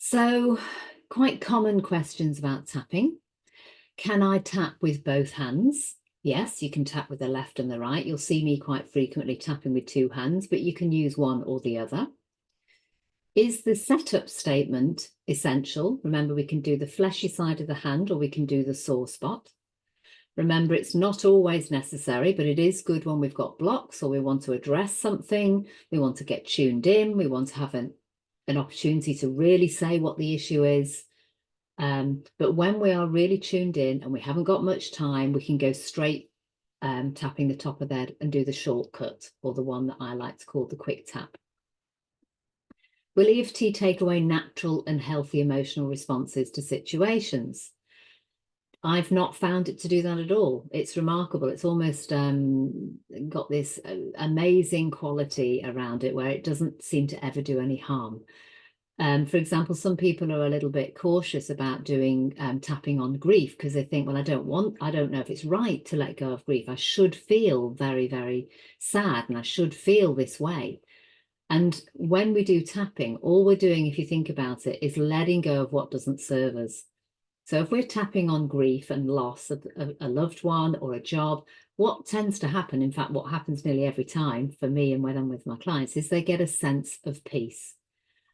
So, quite common questions about tapping. Can I tap with both hands? Yes, you can tap with the left and the right. You'll see me quite frequently tapping with two hands, but you can use one or the other. Is the setup statement essential? Remember, we can do the fleshy side of the hand or we can do the sore spot. Remember, it's not always necessary, but it is good when we've got blocks or we want to address something, we want to get tuned in, we want to have an opportunity to really say what the issue is. But when we are really tuned in and we haven't got much time, we can go straight tapping the top of the head and do the shortcut, or the one that I like to call the quick tap. Will EFT take away natural and healthy emotional responses to situations? I've not found it to do that at all. It's remarkable. It's almost got this amazing quality around it where it doesn't seem to ever do any harm. For example, some people are a little bit cautious about doing tapping on grief because they think, well, I don't know if it's right to let go of grief. I should feel very, very sad and I should feel this way. And when we do tapping, all we're doing, if you think about it, is letting go of what doesn't serve us. So if we're tapping on grief and loss of a loved one or a job, what tends to happen, in fact, what happens nearly every time for me and when I'm with my clients, is they get a sense of peace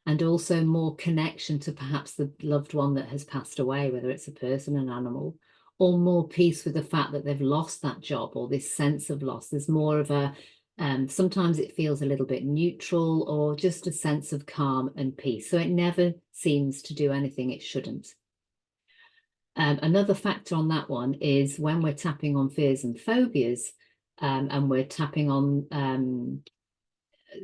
and also more connection to perhaps the loved one that has passed away, whether it's a person, an animal, or more peace with the fact that they've lost that job or this sense of loss. There's more of a, sometimes it feels a little bit neutral or just a sense of calm and peace. So it never seems to do anything it shouldn't. Another factor on that one is when we're tapping on fears and phobias, and we're tapping on,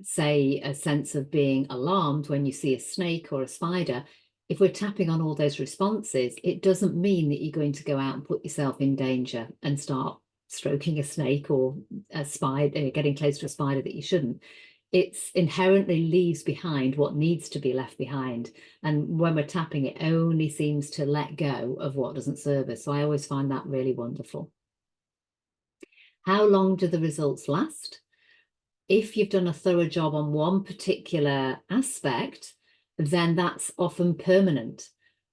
say, a sense of being alarmed when you see a snake or a spider. If we're tapping on all those responses, it doesn't mean that you're going to go out and put yourself in danger and start stroking a snake or a spider, getting close to a spider that you shouldn't. It's inherently leaves behind what needs to be left behind. And when we're tapping, it only seems to let go of what doesn't serve us. So I always find that really wonderful. How long do the results last? If you've done a thorough job on one particular aspect, then that's often permanent.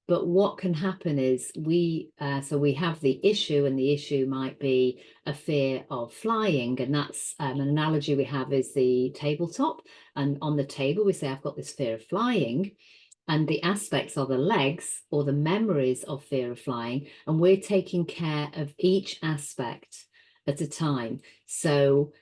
But what can happen is we have the issue, and the issue might be a fear of flying. And that's an analogy we have is the tabletop. And on the table, we say, I've got this fear of flying. And the aspects are the legs or the memories of fear of flying. And we're taking care of each aspect at a time. So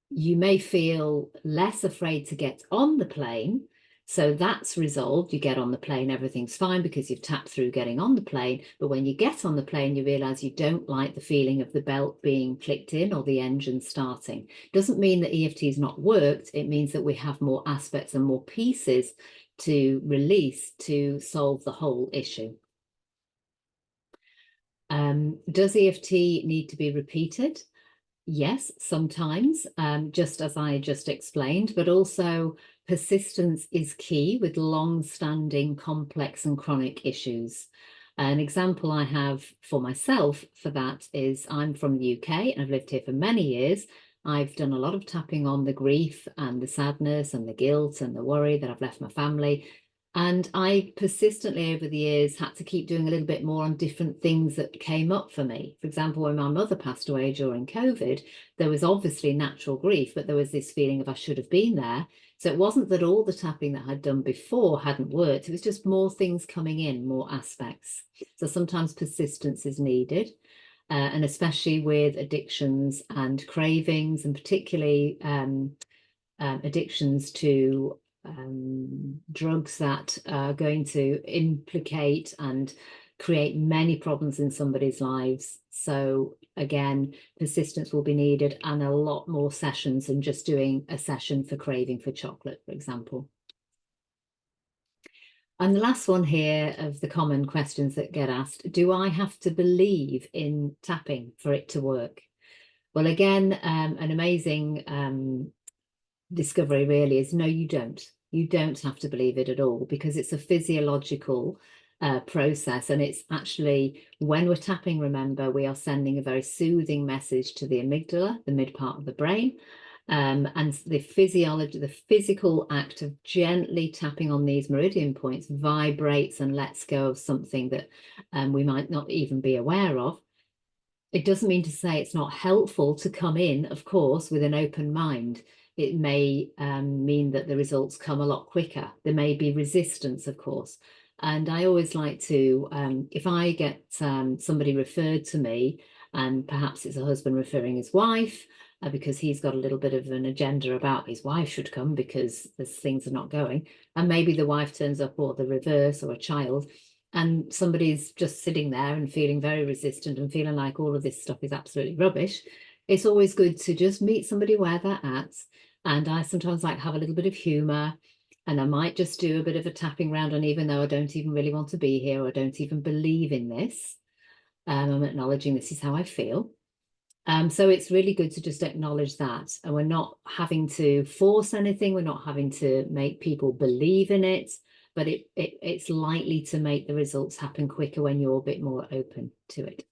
you may feel less afraid to get on the plane. So that's resolved. You get on the plane, everything's fine because you've tapped through getting on the plane. But when you get on the plane, you realize you don't like the feeling of the belt being clicked in or the engine starting. Doesn't mean that EFT has not worked. It means that we have more aspects and more pieces to release to solve the whole issue. Does EFT need to be repeated? Yes, sometimes, just as I just explained, but also persistence is key with long-standing complex and chronic issues. An example I have for myself for that is I'm from the UK and I've lived here for many years. I've done a lot of tapping on the grief and the sadness and the guilt and the worry that I've left my family. And I persistently over the years had to keep doing a little bit more on different things that came up for me. For example, when my mother passed away during COVID, there was obviously natural grief, but there was this feeling of I should have been there. So it wasn't that all the tapping that I'd done before hadn't worked. It was just more things coming in, more aspects. So sometimes persistence is needed. And especially with addictions and cravings, and particularly addictions to drugs that are going to implicate and create many problems in somebody's lives. So again, persistence will be needed and a lot more sessions than just doing a session for craving for chocolate, for example. And the last one here of the common questions that get asked, do I have to believe in tapping for it to work? Well, again, an amazing discovery really is no, you don't. You don't have to believe it at all because it's a physiological process. And it's actually when we're tapping, remember, we are sending a very soothing message to the amygdala, the mid part of the brain. And the physiology, the physical act of gently tapping on these meridian points vibrates and lets go of something that we might not even be aware of. It doesn't mean to say it's not helpful to come in, of course, with an open mind. It may mean that the results come a lot quicker. There may be resistance, of course. And I always like to, if I get somebody referred to me, and perhaps it's a husband referring his wife, because he's got a little bit of an agenda about his wife should come because things are not going. And maybe the wife turns up, or the reverse, or a child, and somebody's just sitting there and feeling very resistant and feeling like all of this stuff is absolutely rubbish. It's always good to just meet somebody where they're at. And I sometimes like have a little bit of humor, and I might just do a bit of a tapping round. And even though I don't even really want to be here, or don't even believe in this, I'm acknowledging this is how I feel. So it's really good to just acknowledge that. And we're not having to force anything. We're not having to make people believe in it, but it's likely to make the results happen quicker when you're a bit more open to it.